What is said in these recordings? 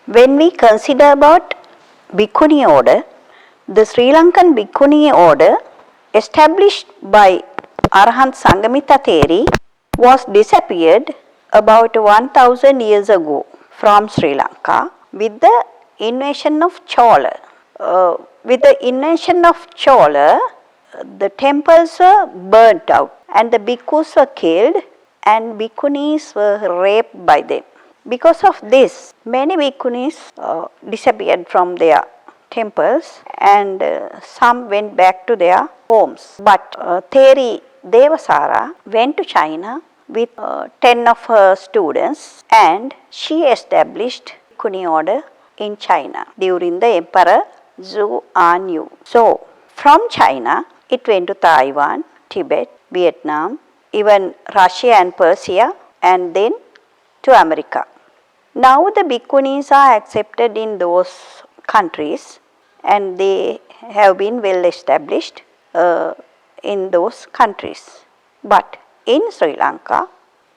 When we consider about Bhikkhuni order, the Sri Lankan Bhikkhuni order established by Arahant Sangamita Theri was disappeared about 1000 years ago from Sri Lanka with the invasion of Chola. With the invasion of Chola, the temples were burnt out and the bhikkhus were killed and bhikkhunis were raped by them. Because of this, many bhikkhunis disappeared from their temples and some went back to their homes. But Theri Devasara went to China with 10 of her students and she established Bhikkhuni order in China during the Emperor Zhou Anyu. So, from China, it went to Taiwan, Tibet, Vietnam, even Russia and Persia, and then to America. Now the bhikkhunis are accepted in those countries and they have been well established in those countries. But in Sri Lanka,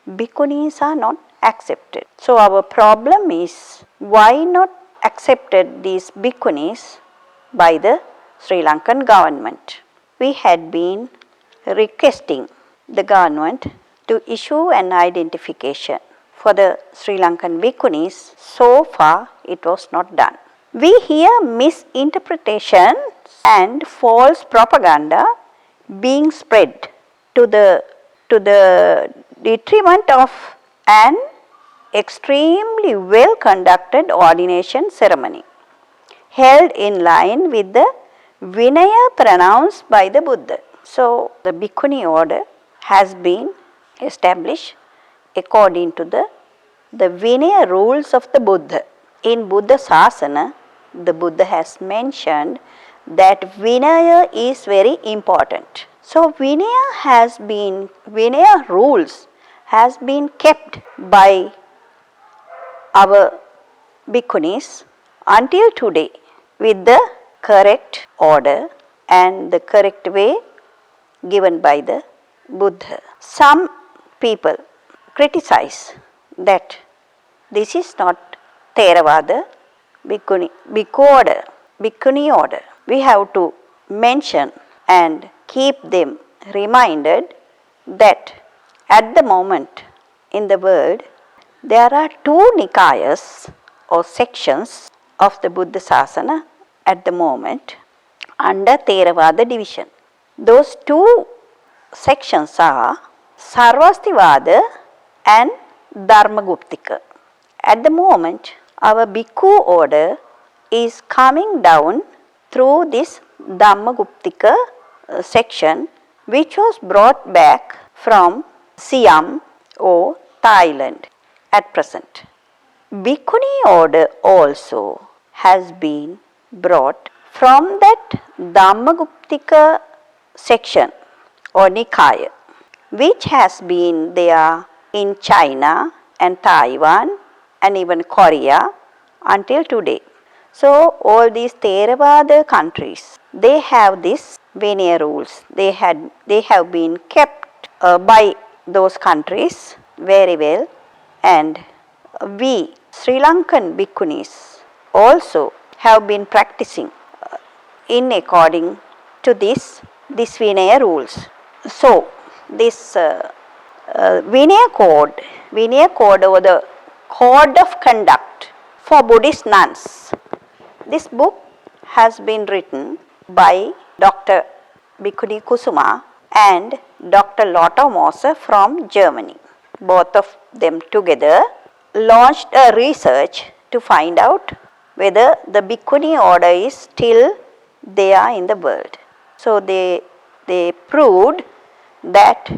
bhikkhunis are not accepted. So our problem is why not accepted these bhikkhunis by the Sri Lankan government. We had been requesting the government to issue an identification for the Sri Lankan bhikkhunis. So far it was not done. We hear misinterpretations and false propaganda being spread to the detriment of an extremely well conducted ordination ceremony held in line with the Vinaya pronounced by the Buddha. So, the Bhikkhuni order has been established according to the Vinaya rules of the Buddha. In Buddha Sasana, the Buddha has mentioned that Vinaya is very important. So, Vinaya rules has been kept by our bhikkhunis until today with the correct order and the correct way given by the Buddha. Some people criticize that this is not Theravada Bhikkhuni order. We have to mention and keep them reminded that at the moment in the world there are two Nikayas or sections of the Buddha Sasana at the moment under Theravada division. Those two sections are Sarvastivada and Dharmaguptika. At the moment, our Bhikkhu order is coming down through this Dharmaguptika section, which was brought back from Siam or Thailand at present. Bhikkhuni order also has been brought from that Dhammaguptika section or Nikaya, which has been there in China and Taiwan and even Korea until today. So all these Theravada countries, they have these Vinaya rules. They have been kept by those countries very well, and we Sri Lankan Bhikkhunis also have been practicing in according to this Vinaya rules. So this Vinaya code or the code of conduct for Buddhist nuns. This book has been written by Dr. Bhikkhuni Kusuma and Dr. Lotta Moser from Germany. Both of them together launched a research to find out whether the Bhikkhuni order is still there in the world. So they proved that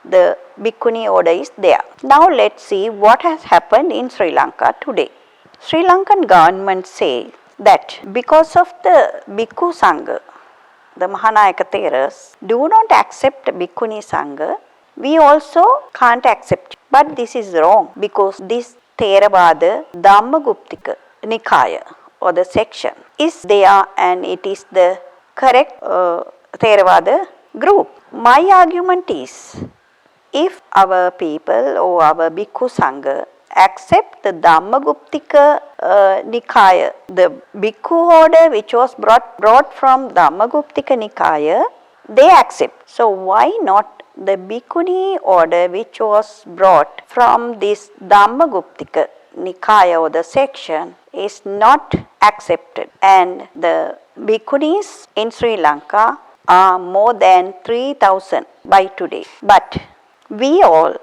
the Bhikkhuni order is there. Now let's see what has happened in Sri Lanka today. Sri Lankan government say that because of the Bhikkhu Sangha, the Mahanayaka Theras do not accept Bhikkhuni Sangha, we also can't accept. But this is wrong because this Theravada Dhammaguptika Nikaya or the section is there and it is the correct Theravada group. My argument is, if our people or our Bhikkhu Sangha accept the Dhammaguptika Nikaya, the Bhikkhu order which was brought from Dhammaguptika Nikaya, they accept. So why not the Bhikkhuni order which was brought from this Dhammaguptika Nikaya or the section is not accepted, and the Bhikkhunis in Sri Lanka are more than 3,000 by today. But we all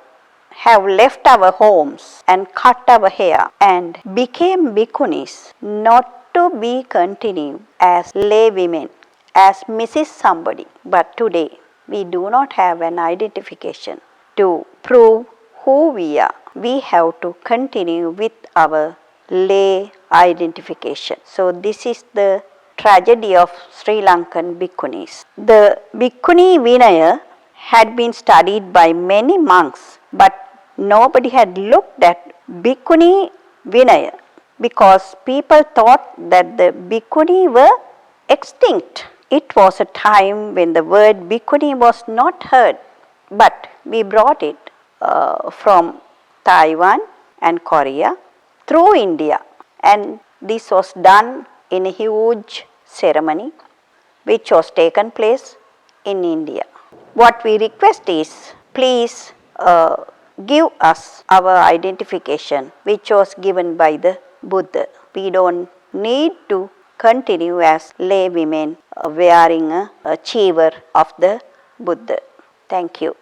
have left our homes and cut our hair and became Bhikkhunis not to be continued as lay women, as Mrs. Somebody. But today we do not have an identification to prove who we are. We have to continue with our lay identification. So this is the tragedy of Sri Lankan Bhikkhunis. The Bhikkhuni Vinaya had been studied by many monks, but nobody had looked at Bhikkhuni Vinaya because people thought that the Bhikkhuni were extinct. It was a time when the word Bhikkhuni was not heard, but we brought it from Taiwan and Korea through India, and this was done in a huge ceremony which was taken place in India. What we request is, please give us our identification which was given by the Buddha. We don't need to continue as lay women wearing a cheever of the Buddha. Thank you.